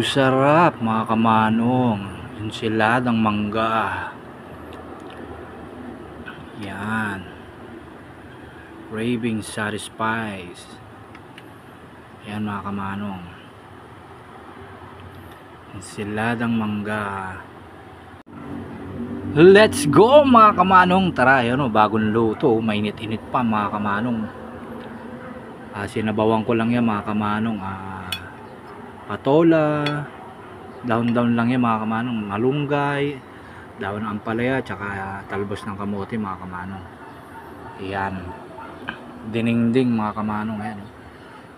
Sarap mga kamanong. Enchiladang mangga. Yan. Craving satisfies. Yan mga kamanong. Enchiladang mangga. Let's go mga kamanong. Tara, yun o, bagong luto. Mainit-init pa mga kamanong. Sinabawan ko lang yan mga kamanong. Patola. Down lang yan mga kamanong. Malunggay. Daon ng ampalaya. Tsaka talbos ng kamote mga kamanong. Yan. Dinengdeng mga kamanong. Ayan.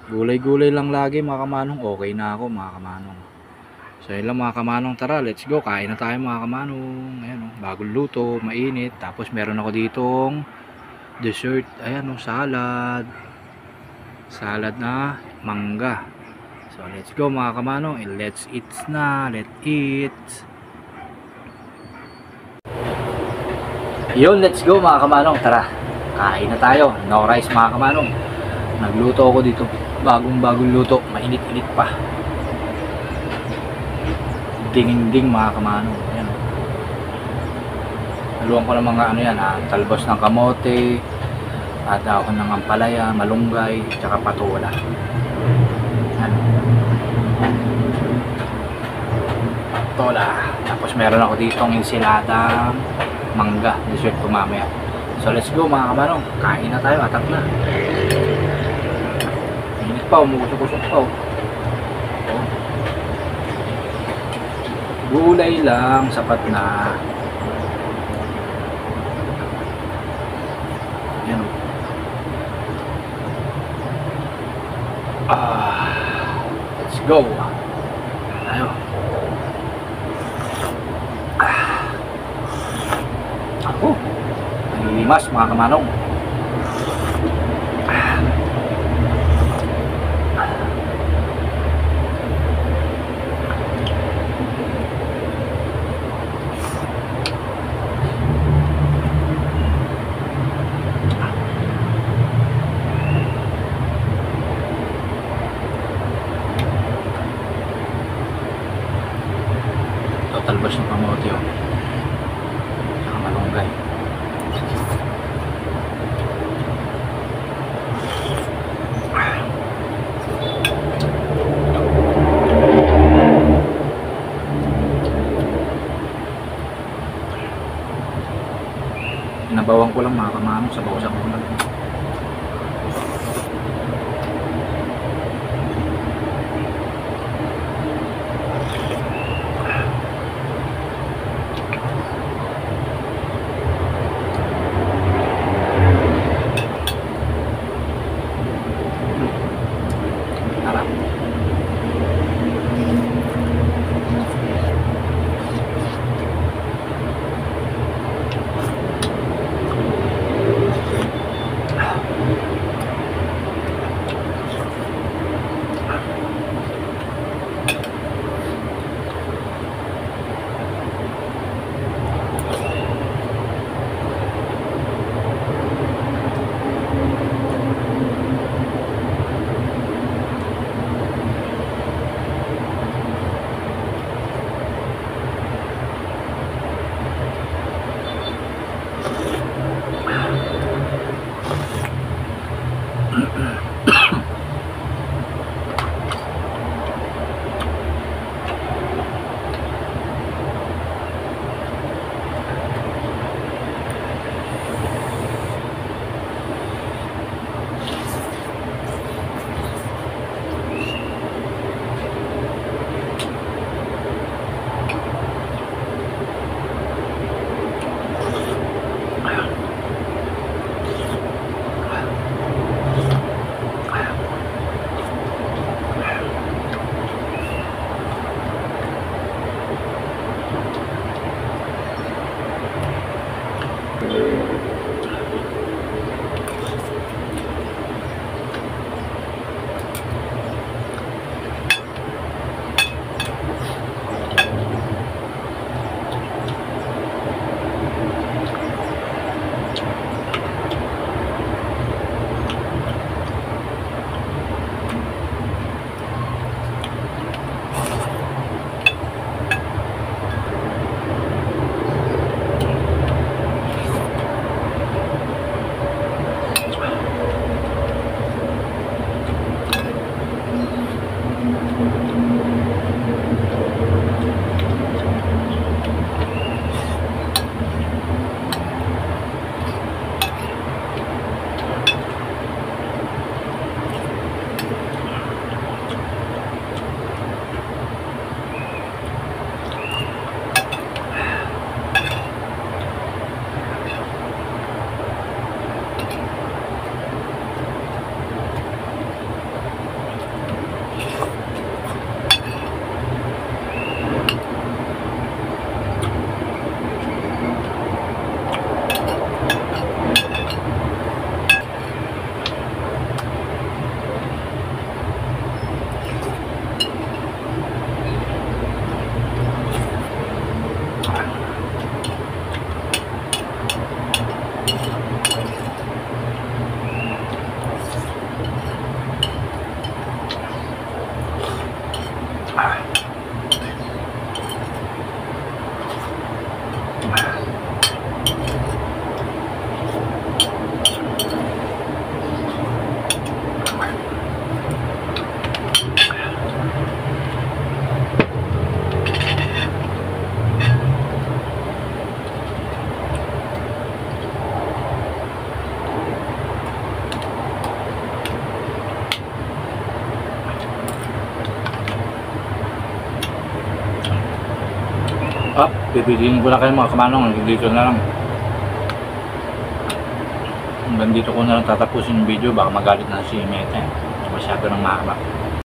Gulay-gulay lang lagi mga kamanong. Okay na ako mga kamanong. So yun lang mga kamanong, tara, let's go. Kain na tayo mga kamanong. Ayan o, bagong luto, mainit. Tapos meron ako ditong dessert. Ayan o, salad. Salad na mangga. So let's go mga kamanong. Let's eat na, let's eat. Yun, let's go mga kamanong, tara. Kain na tayo, no rice mga kamanong. Nagluto ako dito, bagong luto, mainit-init pa. Ding mga kamanong. Ayan. Haluan ko ng mga ano yan, talbos ng kamote, at dahon ng ampalaya, malunggay, tsaka patola. Ayan. Patola. Tapos meron ako ditong enchiladang mangga, dessert ko mamaya. So let's go mga kamanong, kain na tayo, atak na. Init pa, umuusok-usok pa. Gulay lang, sapat na. Yan. Let's go. Tayo. Ako. Nanilimas mga kamanong. Talbos ng kamote o saka malunggay. Nabawang ko lang mga kamanong, sa bawsak ko lang. Pipiliin ko na kayo mga kamanong. Dito na lang. Hanggang dito ko na lang tatapusin yung video. Baka magalit na si Mete. Masyado nang mahaba.